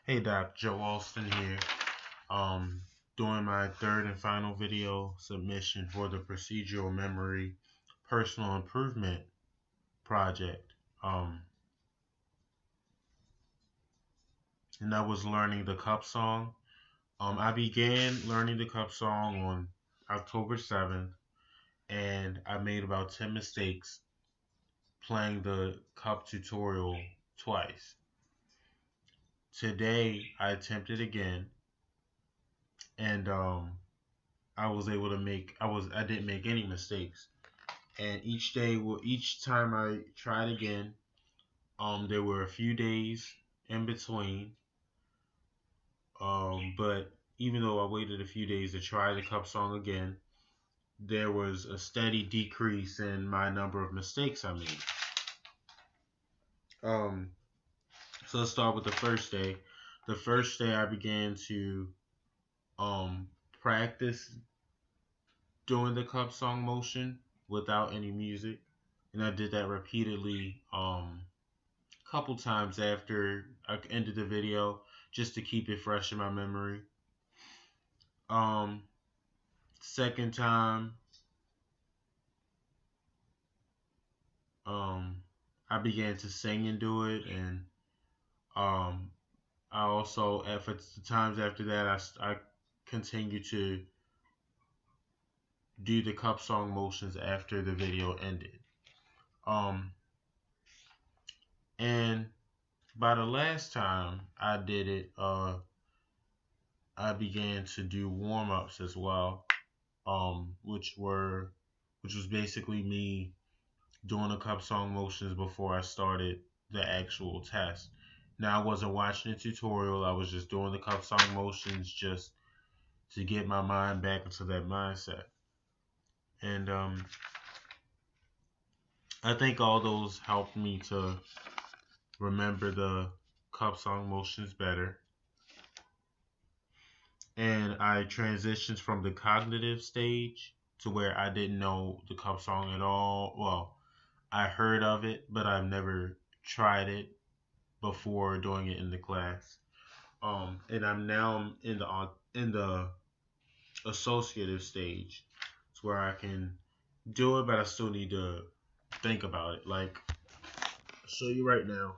Hey Doc, Joe Alston here. Um, Doing my third and final video submission for the procedural memory personal improvement project. Um, and I was learning the cup song. I began learning the cup song on October 7th, and I made about 10 mistakes playing the cup tutorial twice. Today I attempted again, and I was able to I didn't make any mistakes. And each time I tried again, there were a few days in between. But even though I waited a few days to try the cup song again, there was a steady decrease in my number of mistakes I made. Um, so let's start with the first day. The first day I began to um practice doing the cup song motion without any music, and I did that repeatedly couple times after I ended the video just to keep it fresh in my memory. Um, Second time, um, I began to sing and do it, and um, I also, for the times after that, I continued to do the cup song motions after the video ended. Um, and by the last time I did it, I began to do warm ups as well, which was basically me doing the cup song motions before I started the actual test. Now I wasn't watching the tutorial; I was just doing the cup song motions just to get my mind back into that mindset. And I think all those helped me to remember the cup song motions better. And I transitioned from the cognitive stage to where I didn't know the cup song at all. Well, I heard of it, but I've never tried it before doing it in the class. And I'm now in the associative stage. It's where I can do it, but I still need to think about it. Like, I'll show you right now.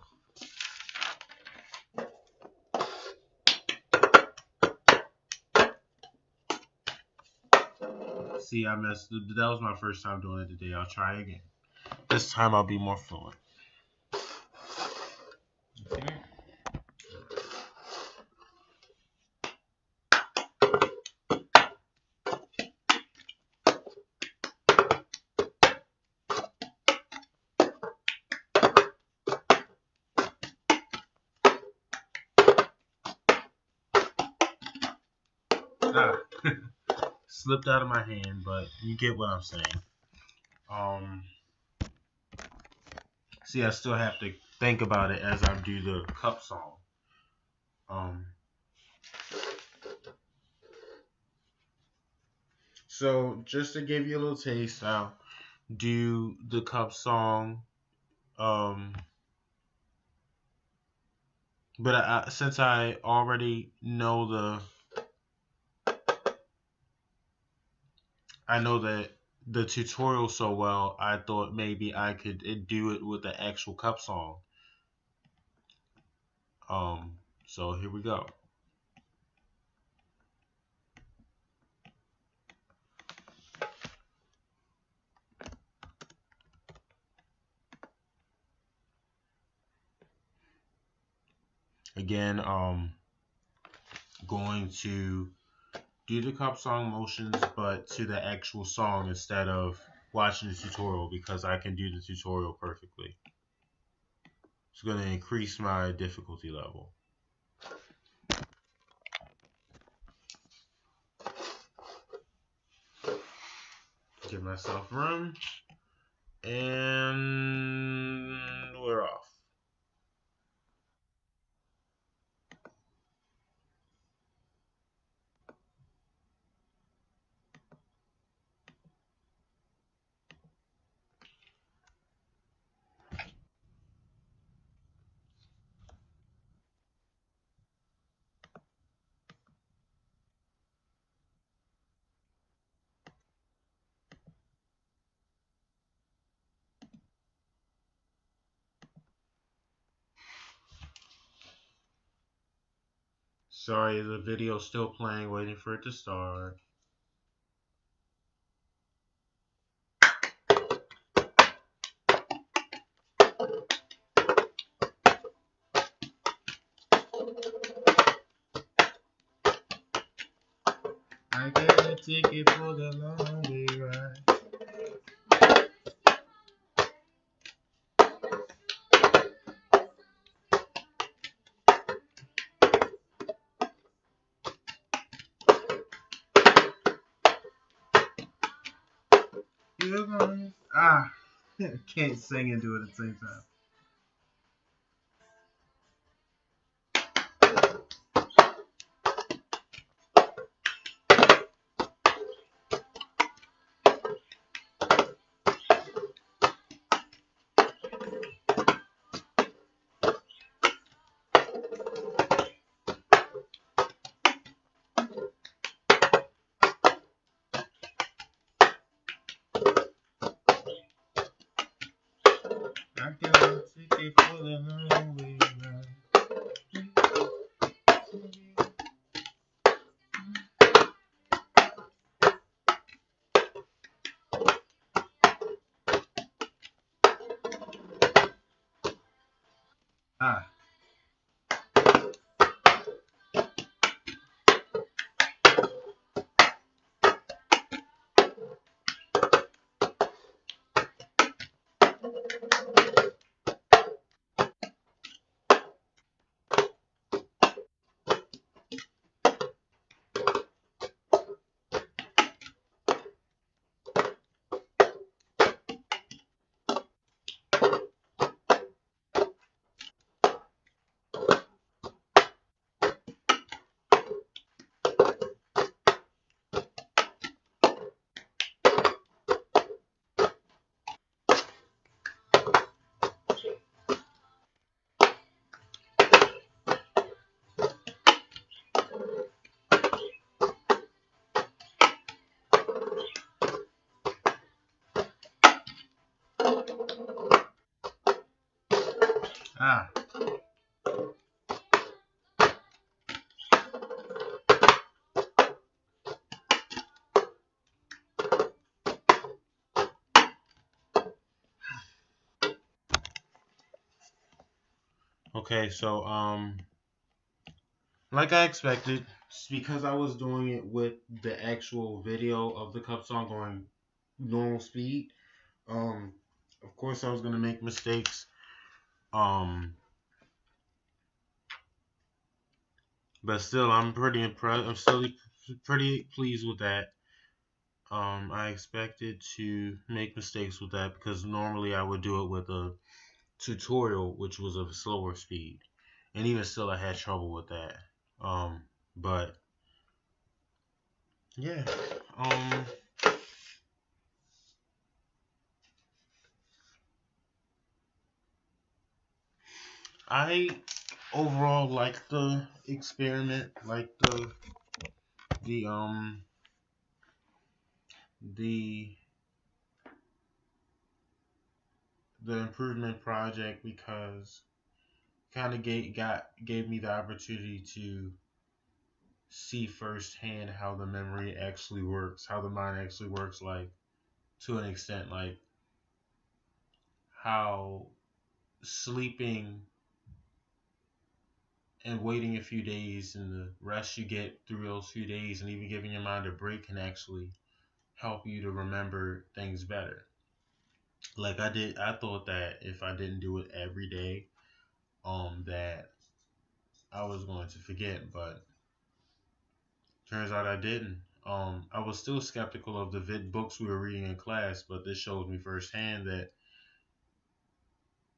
See, I messed. That was my first time doing it today. I'll try again. This time I'll be more fluent. Okay. Ah, slipped out of my hand, but you get what I'm saying. Um, See, I still have to think about it as I do the cup song. Um, so just to give you a little taste, I'll do the cup song. Um, but since I already know I know that the tutorial so well, I thought maybe I could do it with the actual cup song. So here we go. Again, going to do the cup song motions, but to the actual song instead of watching the tutorial because I can do the tutorial perfectly. It's going to increase my difficulty level. Give myself room, and we're off. Sorry, the video's still playing, waiting for it to start. I got a ticket for the long way ride. You're gonna can't sing and do it at the same time. I got a ticket for the long way ride. Ah. Ah. Okay, so like I expected, because I was doing it with the actual video of the cup song going normal speed. Um, of course I was gonna make mistakes. Um, but still, I'm pretty impressed. I'm still pretty pleased with that. I expected to make mistakes with that because normally I would do it with a tutorial, which was of a slower speed, and even still, I had trouble with that. But yeah, um, I overall like the experiment, like the um the the improvement project because kind of gave me the opportunity to see firsthand how the memory actually works, how the mind actually works, like to an extent, like how sleeping and waiting a few days and the rest you get through those few days and even giving your mind a break can actually help you to remember things better. Like I thought that if I didn't do it every day, that I was going to forget, but turns out I didn't. I was still skeptical of the books we were reading in class, but this showed me firsthand that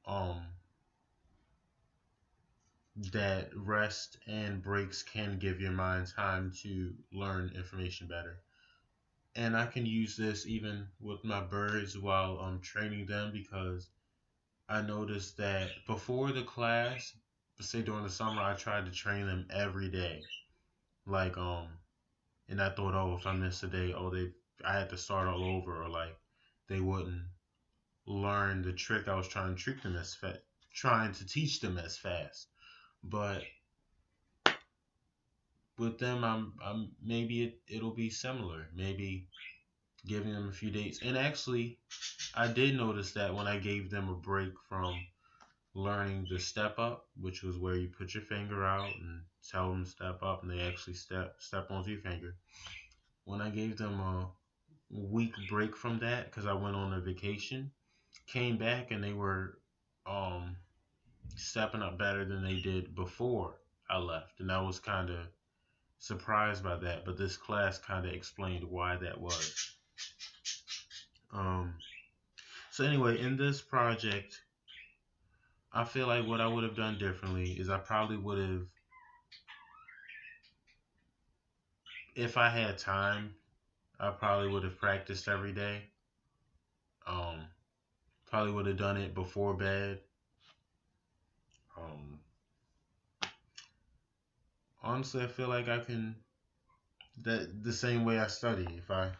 um rest and breaks can give your mind time to learn information better. And I can use this even with my birds while I'm training them because I noticed that before the class, say during the summer, I tried to train them every day. Like and I thought, oh, if I missed a day, I had to start all over, or like they wouldn't learn the trick I was trying to teach them as fast. But with them, I'm maybe it'll be similar. Maybe giving them a few dates. And actually, I did notice that when I gave them a break from learning the step up, which was where you put your finger out and tell them to step up, and they actually step onto your finger. When I gave them a week break from that, because I went on a vacation, came back and they were um, stepping up better than they did before I left, and I was kind of surprised by that. But this class kind of explained why that was. Um, so anyway, in this project, I feel like what I would have done differently is I probably would have, if I had time, I probably would have practiced every day. Um, Probably would have done it before bed. Um, Honestly, I feel like I can that the same way I study. If I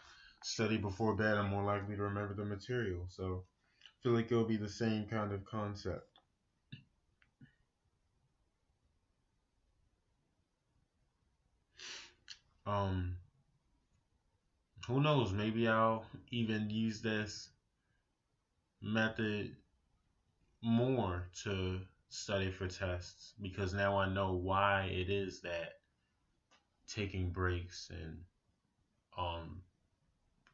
study before bed, I'm more likely to remember the material. So I feel like it'll be the same kind of concept. Um, who knows? Maybe I'll even use this method more to study for tests because now I know why it is that taking breaks and um,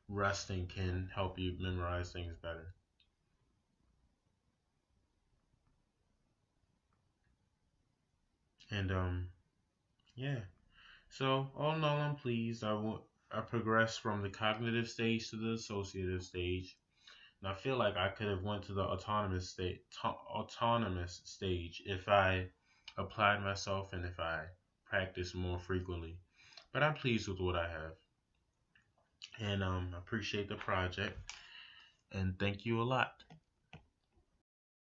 resting can help you memorize things better. And yeah. So all in all, I'm pleased. I progressed from the cognitive stage to the associative stage, and I feel like I could have went to the autonomous stage if I applied myself and if I practiced more frequently. But I'm pleased with what I have, and appreciate the project. And thank you a lot.